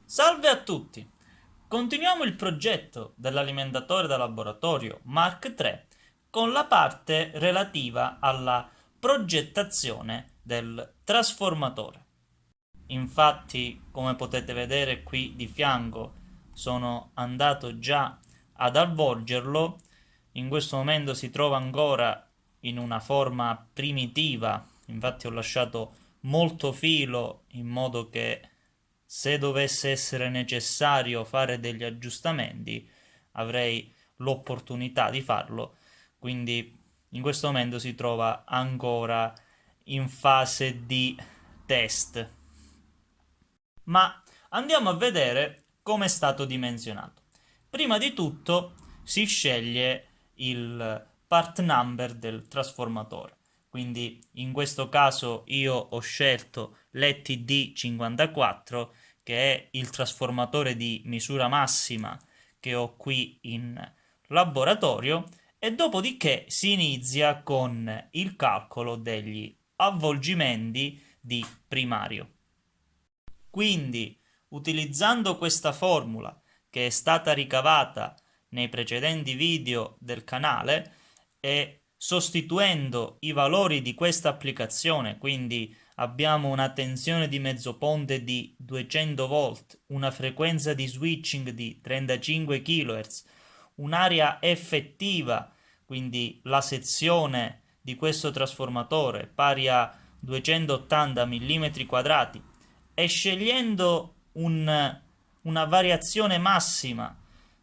Salve a tutti! Continuiamo il progetto dell'alimentatore da laboratorio Mark III con la parte relativa alla progettazione del trasformatore. Infatti, come potete vedere qui di fianco, sono andato già ad avvolgerlo. In questo momento si trova ancora in una forma primitiva, infatti ho lasciato molto filo in modo che se dovesse essere necessario fare degli aggiustamenti avrei l'opportunità di farlo, quindi in questo momento si trova ancora in fase di test. Ma andiamo a vedere come è stato dimensionato. Prima di tutto si sceglie il part number del trasformatore. Quindi in questo caso io ho scelto l'ETD54, che è il trasformatore di misura massima che ho qui in laboratorio, e dopodiché si inizia con il calcolo degli avvolgimenti di primario. Quindi, utilizzando questa formula che è stata ricavata nei precedenti video del canale e sostituendo i valori di questa applicazione, quindi abbiamo una tensione di mezzo ponte di 200 volt, una frequenza di switching di 35 kHz, un'area effettiva, quindi la sezione di questo trasformatore pari a 280 mm quadrati, e scegliendo una variazione massima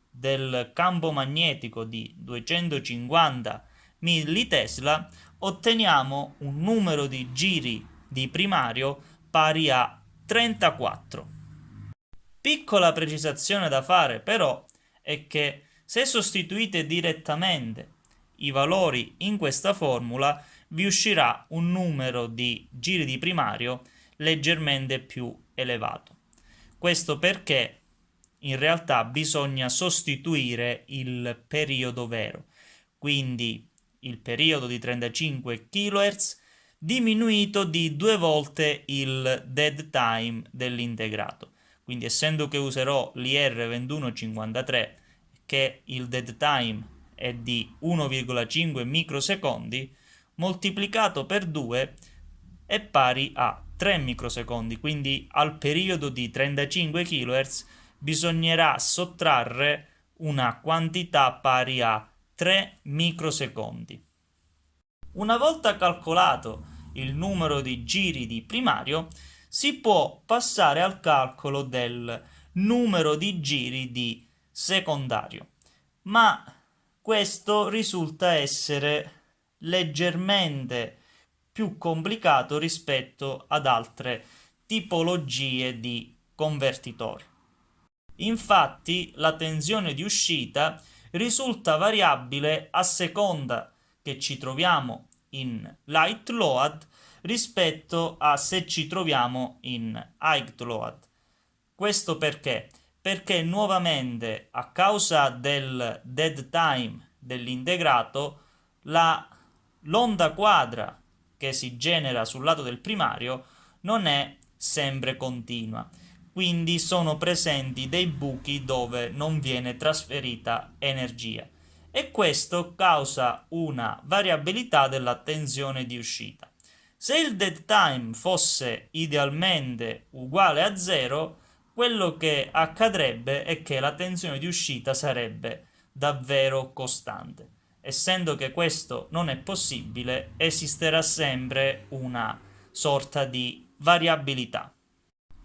del campo magnetico di 250 millitesla, otteniamo un numero di giri di primario pari a 34. Piccola precisazione da fare però è che se sostituite direttamente i valori in questa formula vi uscirà un numero di giri di primario leggermente più elevato. Questo perché in realtà bisogna sostituire il periodo vero, quindi il periodo di 35 kHz diminuito di 2 volte il dead time dell'integrato. Quindi essendo che userò l'IR2153, che il dead time è di 1,5 microsecondi, moltiplicato per 2 è pari a 3 microsecondi, quindi al periodo di 35 kHz bisognerà sottrarre una quantità pari a 3 microsecondi. Una volta calcolato il numero di giri di primario, si può passare al calcolo del numero di giri di secondario, ma questo risulta essere leggermente più complicato rispetto ad altre tipologie di convertitori. Infatti, la tensione di uscita risulta variabile a seconda che ci troviamo in light load rispetto a se ci troviamo in high load. Questo perché? Perché nuovamente a causa del dead time dell'integrato l'onda quadra che si genera sul lato del primario non è sempre continua, quindi sono presenti dei buchi dove non viene trasferita energia e questo causa una variabilità della tensione di uscita. Se il dead time fosse idealmente uguale a 0, quello che accadrebbe è che la tensione di uscita sarebbe davvero costante. Essendo che questo non è possibile, esisterà sempre una sorta di variabilità.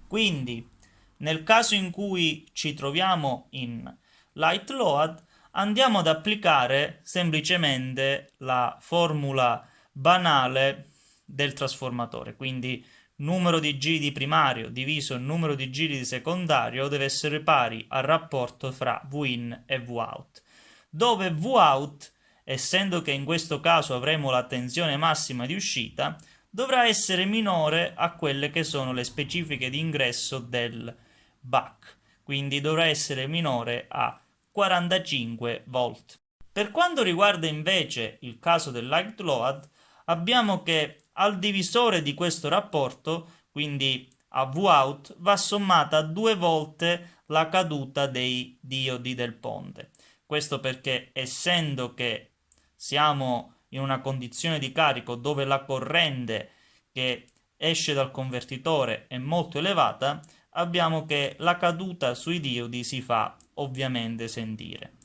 Quindi, nel caso in cui ci troviamo in light load, andiamo ad applicare semplicemente la formula banale del trasformatore, quindi numero di giri di primario diviso il numero di giri di secondario deve essere pari al rapporto fra Vin e Vout, dove Vout, essendo che in questo caso avremo la tensione massima di uscita, dovrà essere minore a quelle che sono le specifiche di ingresso del BAC, quindi dovrà essere minore a 45 volt. Per quanto riguarda invece il caso del light load, abbiamo che al divisore di questo rapporto, quindi a Vout va sommata 2 volte la caduta dei diodi del ponte. Questo perché, essendo che siamo in una condizione di carico dove la corrente che esce dal convertitore è molto elevata, abbiamo che la caduta sui diodi si fa ovviamente sentire.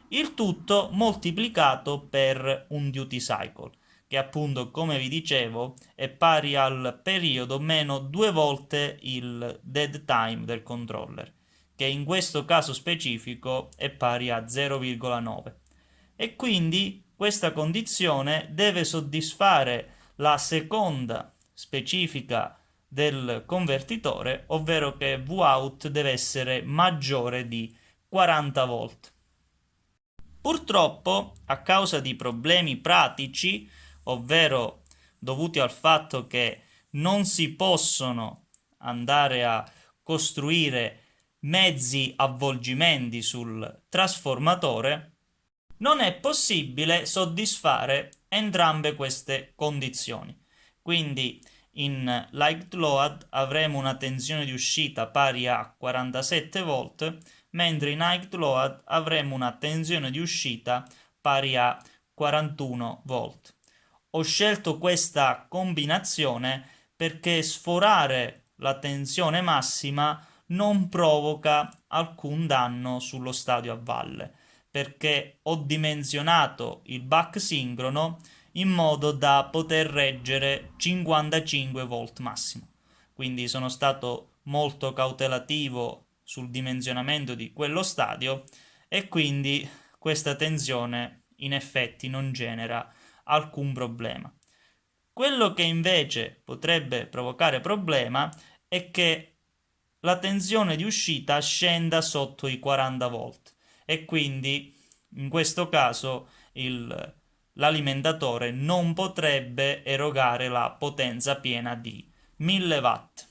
Il tutto moltiplicato per un duty cycle, che appunto, come vi dicevo, è pari al periodo meno 2 volte il dead time del controller, che in questo caso specifico è pari a 0,9. E quindi questa condizione deve soddisfare la seconda specifica del convertitore, ovvero che Vout deve essere maggiore di 40 volt. Purtroppo, a causa di problemi pratici, ovvero dovuti al fatto che non si possono andare a costruire mezzi avvolgimenti sul trasformatore, non è possibile soddisfare entrambe queste condizioni. Quindi in light load avremo una tensione di uscita pari a 47 volt, mentre in high load avremo una tensione di uscita pari a 41 volt. Ho scelto questa combinazione perché sforare la tensione massima non provoca alcun danno sullo stadio a valle, perché ho dimensionato il buck sincrono in modo da poter reggere 55 volt massimo. Quindi sono stato molto cautelativo sul dimensionamento di quello stadio e quindi questa tensione in effetti non genera alcun problema. Quello che invece potrebbe provocare problema è che la tensione di uscita scenda sotto i 40 volt e quindi in questo caso l'alimentatore non potrebbe erogare la potenza piena di 1000 watt.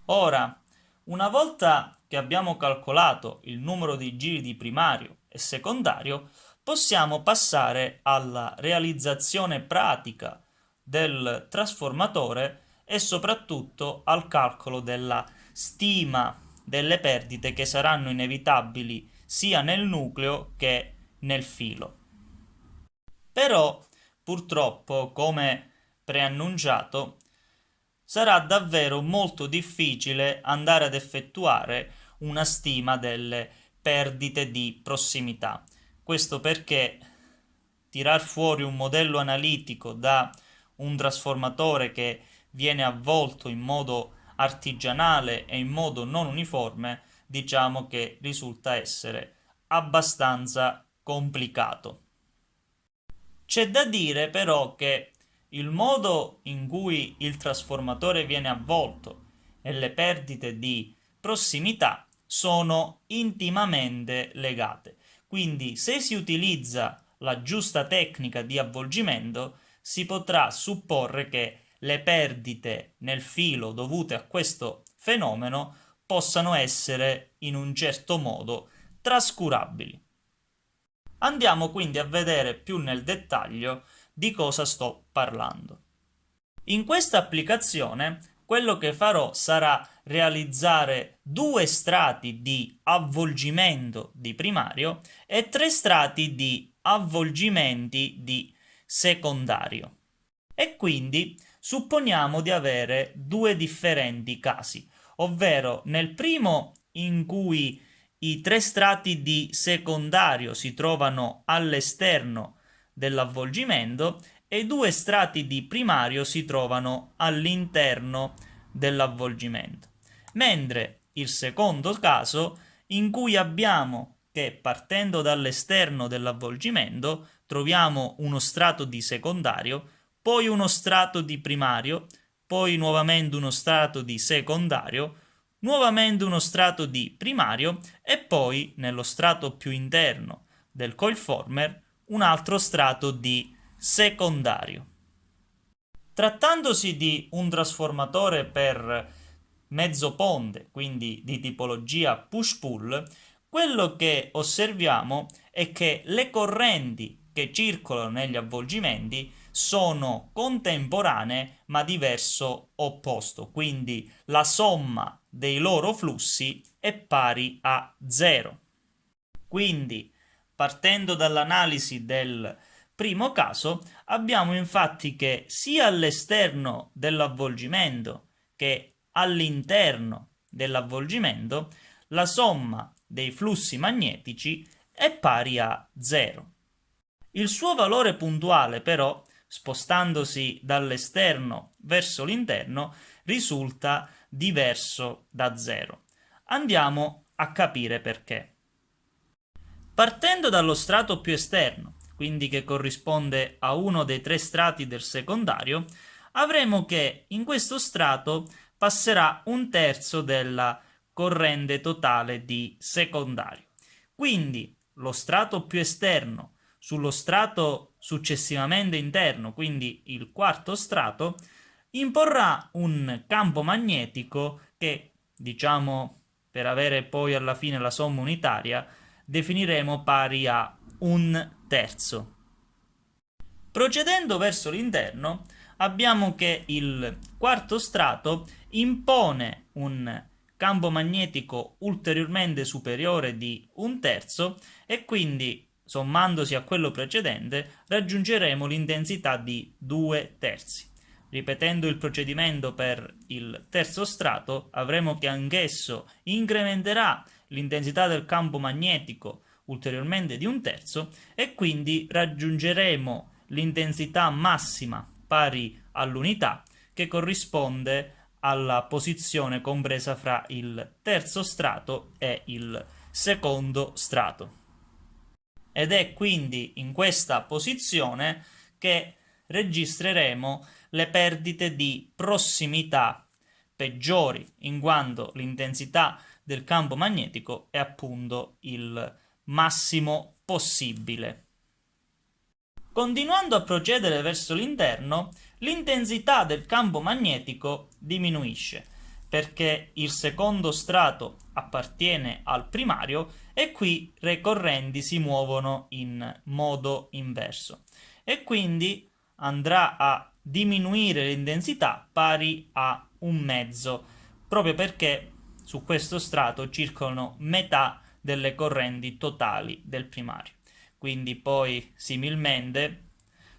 Ora, una volta che abbiamo calcolato il numero di giri di primario e secondario, possiamo passare alla realizzazione pratica del trasformatore e soprattutto al calcolo della stima delle perdite che saranno inevitabili sia nel nucleo che nel filo. Però, purtroppo, come preannunciato, sarà davvero molto difficile andare ad effettuare una stima delle perdite di prossimità. Questo perché tirar fuori un modello analitico da un trasformatore che viene avvolto in modo artigianale e in modo non uniforme, diciamo che risulta essere abbastanza complicato. C'è da dire però che il modo in cui il trasformatore viene avvolto e le perdite di prossimità sono intimamente legate. Quindi se si utilizza la giusta tecnica di avvolgimento, si potrà supporre che le perdite nel filo dovute a questo fenomeno possano essere in un certo modo trascurabili. Andiamo quindi a vedere più nel dettaglio di cosa sto parlando. In questa applicazione quello che farò sarà realizzare 2 strati di avvolgimento di primario e 3 strati di avvolgimenti di secondario. E quindi supponiamo di avere 2 differenti casi, ovvero nel primo in cui i 3 strati di secondario si trovano all'esterno dell'avvolgimento e i 2 strati di primario si trovano all'interno dell'avvolgimento. Mentre il secondo caso in cui abbiamo che partendo dall'esterno dell'avvolgimento troviamo uno strato di secondario, poi uno strato di primario, poi nuovamente uno strato di secondario, nuovamente uno strato di primario e poi nello strato più interno del coilformer un altro strato di secondario. Trattandosi di un trasformatore per mezzo ponte, quindi di tipologia push-pull, quello che osserviamo è che le correnti che circolano negli avvolgimenti sono contemporanee ma di verso opposto, quindi la somma dei loro flussi è pari a 0. Quindi, partendo dall'analisi del primo caso, abbiamo infatti che sia all'esterno dell'avvolgimento che all'interno dell'avvolgimento la somma dei flussi magnetici è pari a 0. Il suo valore puntuale, però, spostandosi dall'esterno verso l'interno, risulta diverso da 0. Andiamo a capire perché. Partendo dallo strato più esterno, quindi che corrisponde a uno dei tre strati del secondario, avremo che in questo strato passerà un terzo della corrente totale di secondario. Quindi lo strato più esterno sullo strato successivamente interno, quindi il quarto strato, imporrà un campo magnetico che, diciamo, per avere poi alla fine la somma unitaria, definiremo pari a un terzo. Procedendo verso l'interno, abbiamo che il quarto strato impone un campo magnetico ulteriormente superiore di un terzo e quindi, sommandosi a quello precedente, raggiungeremo l'intensità di 2 terzi. Ripetendo il procedimento per il terzo strato, avremo che anch'esso incrementerà l'intensità del campo magnetico ulteriormente di un terzo e quindi raggiungeremo l'intensità massima pari all'unità che corrisponde alla posizione compresa fra il terzo strato e il secondo strato. Ed è quindi in questa posizione che registreremo le perdite di prossimità peggiori, in quanto l'intensità del campo magnetico è appunto il massimo possibile. Continuando a procedere verso l'interno, l'intensità del campo magnetico diminuisce, perché il secondo strato appartiene al primario e qui le correnti si muovono in modo inverso e quindi andrà a diminuire l'intensità pari a un mezzo, proprio perché su questo strato circolano metà delle correnti totali del primario. Quindi poi similmente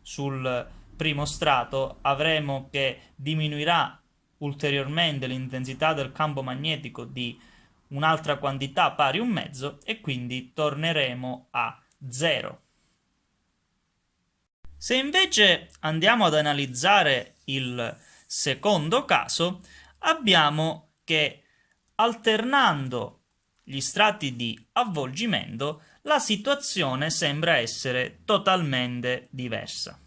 sul primo strato avremo che diminuirà ulteriormente l'intensità del campo magnetico di un'altra quantità pari a un mezzo e quindi torneremo a 0. Se invece andiamo ad analizzare il secondo caso, abbiamo che alternando gli strati di avvolgimento, la situazione sembra essere totalmente diversa.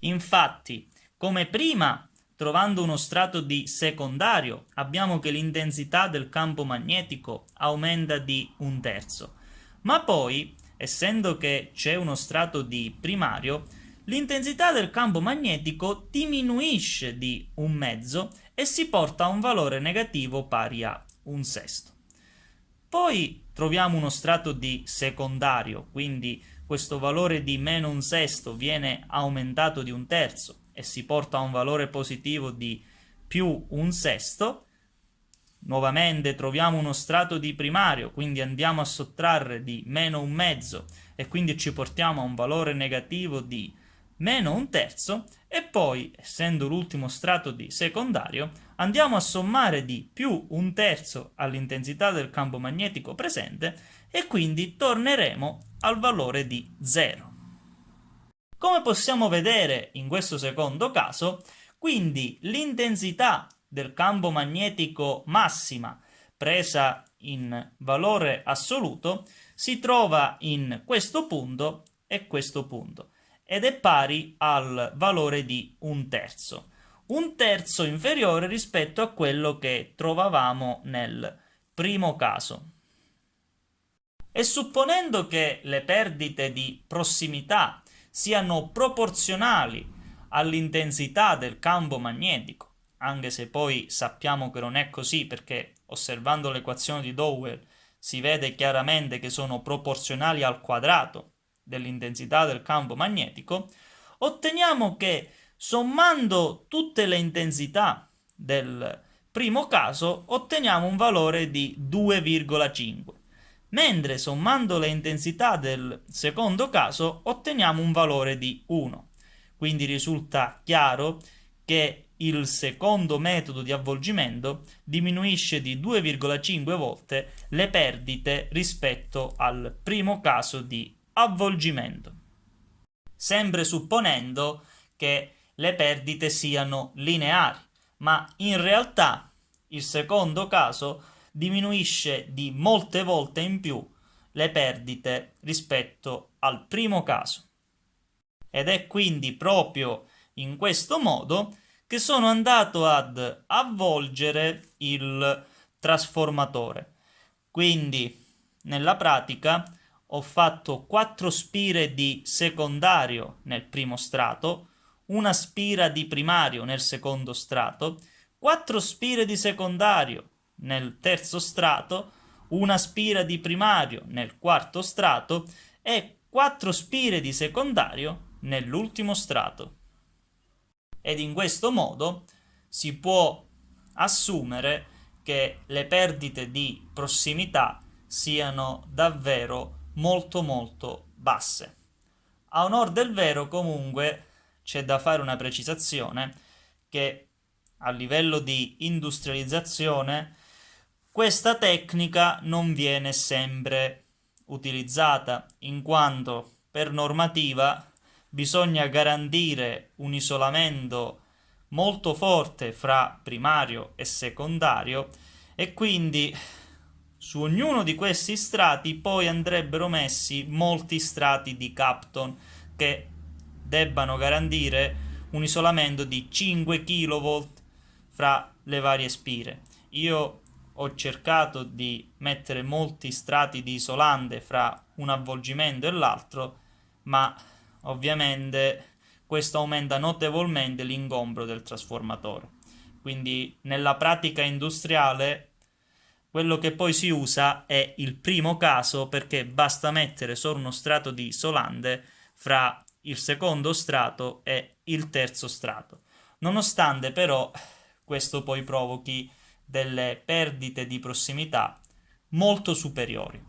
Infatti, come prima, trovando uno strato di secondario, abbiamo che l'intensità del campo magnetico aumenta di un terzo, ma poi, essendo che c'è uno strato di primario, l'intensità del campo magnetico diminuisce di un mezzo e si porta a un valore negativo pari a un sesto. Poi troviamo uno strato di secondario, quindi questo valore di meno un sesto viene aumentato di un terzo e si porta a un valore positivo di più un sesto. Nuovamente troviamo uno strato di primario, quindi andiamo a sottrarre di meno un mezzo e quindi ci portiamo a un valore negativo di meno un terzo e poi, essendo l'ultimo strato di secondario, andiamo a sommare di più un terzo all'intensità del campo magnetico presente e quindi torneremo al valore di 0. Come possiamo vedere in questo secondo caso, quindi l'intensità del campo magnetico massima presa in valore assoluto si trova in questo punto e questo punto ed è pari al valore di un terzo inferiore rispetto a quello che trovavamo nel primo caso. E supponendo che le perdite di prossimità siano proporzionali all'intensità del campo magnetico, anche se poi sappiamo che non è così perché osservando l'equazione di Dowell si vede chiaramente che sono proporzionali al quadrato dell'intensità del campo magnetico, otteniamo che sommando tutte le intensità del primo caso otteniamo un valore di 2,5, mentre sommando le intensità del secondo caso otteniamo un valore di 1. Quindi risulta chiaro che il secondo metodo di avvolgimento diminuisce di 2,5 volte le perdite rispetto al primo caso di avvolgimento, sempre supponendo che le perdite siano lineari, ma in realtà il secondo caso diminuisce di molte volte in più le perdite rispetto al primo caso. Ed è quindi proprio in questo modo che sono andato ad avvolgere il trasformatore. Quindi nella pratica ho fatto 4 spire di secondario nel primo strato, una spira di primario nel secondo strato, 4 spire di secondario nel terzo strato, una spira di primario nel quarto strato e 4 spire di secondario nell'ultimo strato. Ed in questo modo si può assumere che le perdite di prossimità siano davvero molto basse. A onor del vero, comunque, c'è da fare una precisazione che a livello di industrializzazione questa tecnica non viene sempre utilizzata, in quanto per normativa bisogna garantire un isolamento molto forte fra primario e secondario e quindi su ognuno di questi strati poi andrebbero messi molti strati di Kapton che debbano garantire un isolamento di 5 kV fra le varie spire. Io ho cercato di mettere molti strati di isolante fra un avvolgimento e l'altro, ma ovviamente questo aumenta notevolmente l'ingombro del trasformatore. Quindi nella pratica industriale quello che poi si usa è il primo caso, perché basta mettere solo uno strato di isolante fra il secondo strato e il terzo strato. Nonostante però questo poi provochi delle perdite di prossimità molto superiori.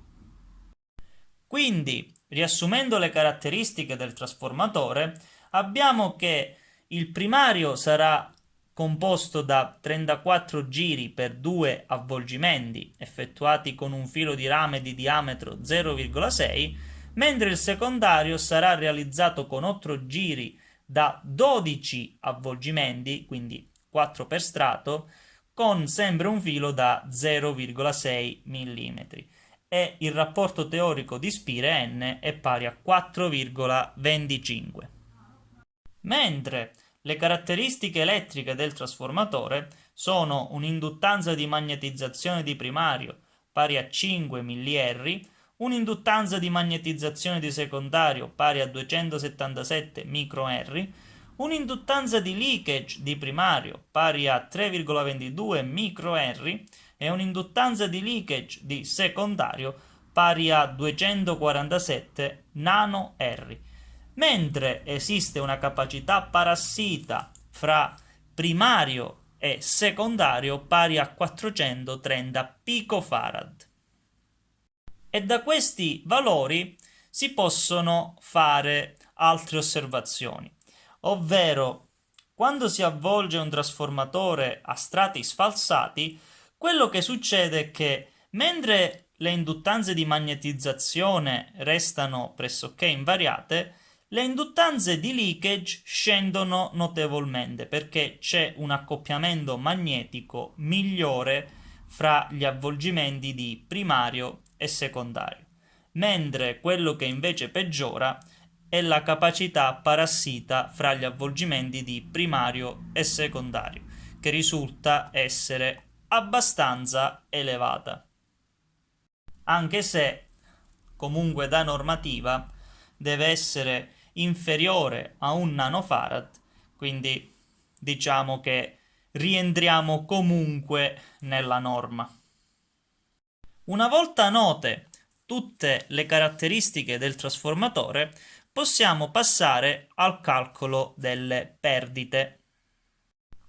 Quindi, riassumendo le caratteristiche del trasformatore, abbiamo che il primario sarà composto da 34 giri per 2 avvolgimenti effettuati con un filo di rame di diametro 0,6, mentre il secondario sarà realizzato con 8 giri da 12 avvolgimenti, quindi 4 per strato, con sempre un filo da 0,6 mm e il rapporto teorico di spire n è pari a 4,25. Mentre le caratteristiche elettriche del trasformatore sono un'induttanza di magnetizzazione di primario pari a 5 mH, un'induttanza di magnetizzazione di secondario pari a 277 microhenry, un'induttanza di leakage di primario pari a 3,22 microhenry e un'induttanza di leakage di secondario pari a 247 nanohenry, mentre esiste una capacità parassita fra primario e secondario pari a 430 picofarad. E da questi valori si possono fare altre osservazioni, ovvero quando si avvolge un trasformatore a strati sfalsati, quello che succede è che mentre le induttanze di magnetizzazione restano pressoché invariate, le induttanze di leakage scendono notevolmente perché c'è un accoppiamento magnetico migliore fra gli avvolgimenti di primario e secondario, mentre quello che invece peggiora è la capacità parassita fra gli avvolgimenti di primario e secondario, che risulta essere abbastanza elevata, anche se comunque da normativa deve essere inferiore a 1 nanofarad, quindi diciamo che rientriamo comunque nella norma. Una volta note tutte le caratteristiche del trasformatore, possiamo passare al calcolo delle perdite.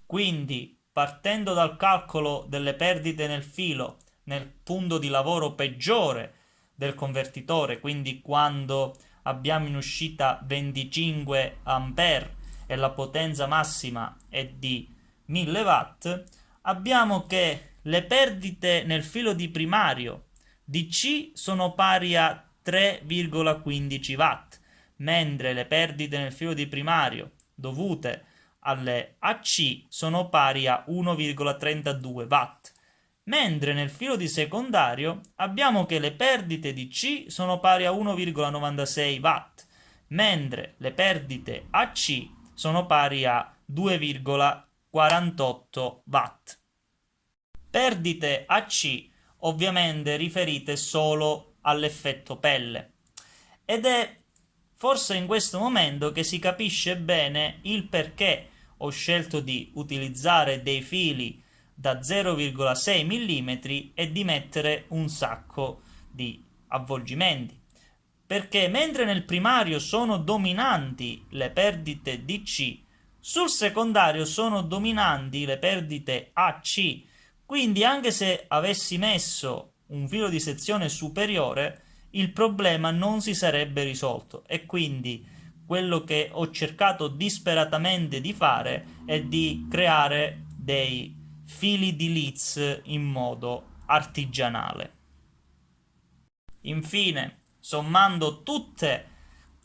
Quindi, partendo dal calcolo delle perdite nel filo, nel punto di lavoro peggiore del convertitore, quindi quando abbiamo in uscita 25 ampere e la potenza massima è di 1000 watt, abbiamo che le perdite nel filo di primario di C sono pari a 3,15 watt, mentre le perdite nel filo di primario dovute alle AC sono pari a 1,32 watt, mentre nel filo di secondario abbiamo che le perdite di C sono pari a 1,96 watt, mentre le perdite AC sono pari a 2,48 watt. Perdite AC ovviamente riferite solo all'effetto pelle, ed è forse in questo momento che si capisce bene il perché ho scelto di utilizzare dei fili da 0,6 mm e di mettere un sacco di avvolgimenti. Perché mentre nel primario sono dominanti le perdite DC, sul secondario sono dominanti le perdite AC. Quindi anche se avessi messo un filo di sezione superiore, il problema non si sarebbe risolto, e quindi quello che ho cercato disperatamente di fare è di creare dei fili di Leeds in modo artigianale. Infine, sommando tutte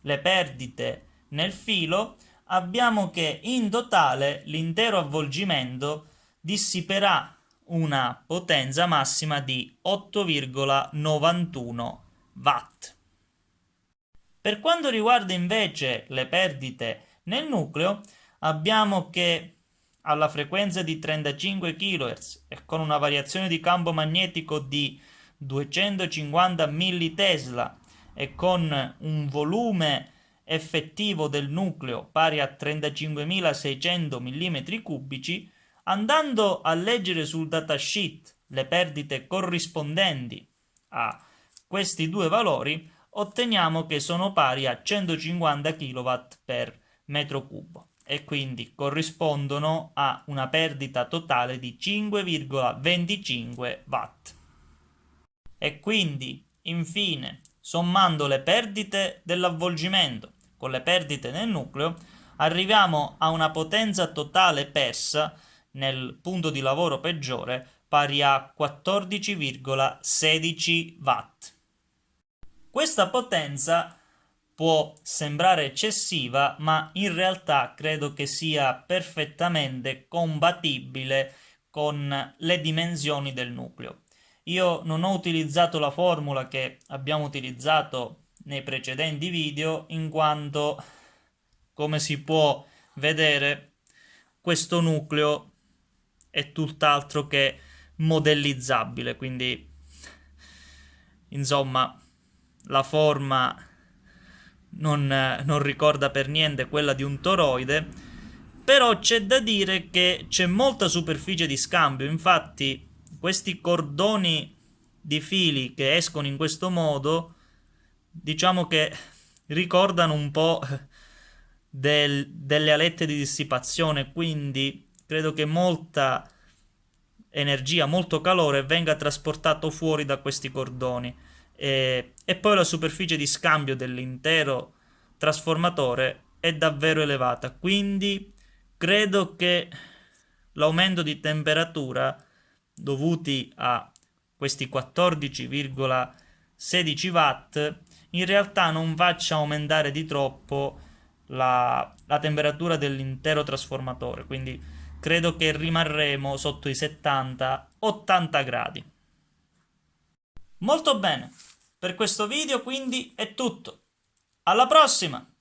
le perdite nel filo, abbiamo che in totale l'intero avvolgimento dissiperà una potenza massima di 8,91 watt. Per quanto riguarda invece le perdite nel nucleo, abbiamo che alla frequenza di 35 kHz e con una variazione di campo magnetico di 250 millitesla e con un volume effettivo del nucleo pari a 35.600 mm3, andando a leggere sul datasheet le perdite corrispondenti a questi due valori, otteniamo che sono pari a 150 kW per metro cubo e quindi corrispondono a una perdita totale di 5,25 watt. E quindi, infine, sommando le perdite dell'avvolgimento con le perdite nel nucleo, arriviamo a una potenza totale persa nel punto di lavoro peggiore pari a 14,16 watt. Questa potenza può sembrare eccessiva, ma in realtà credo che sia perfettamente compatibile con le dimensioni del nucleo. Io non ho utilizzato la formula che abbiamo utilizzato nei precedenti video, in quanto, come si può vedere, questo nucleo è tutt'altro che modellizzabile, quindi insomma la forma non ricorda per niente quella di un toroide, però c'è da dire che c'è molta superficie di scambio. Infatti questi cordoni di fili che escono in questo modo, diciamo che ricordano un po' delle alette di dissipazione, quindi credo che molta energia, molto calore venga trasportato fuori da questi cordoni, e poi la superficie di scambio dell'intero trasformatore è davvero elevata, quindi credo che l'aumento di temperatura dovuti a questi 14,16 watt in realtà non faccia aumentare di troppo la temperatura dell'intero trasformatore, quindi credo che rimarremo sotto i 70-80 gradi. Molto bene, per questo video quindi è tutto. Alla prossima!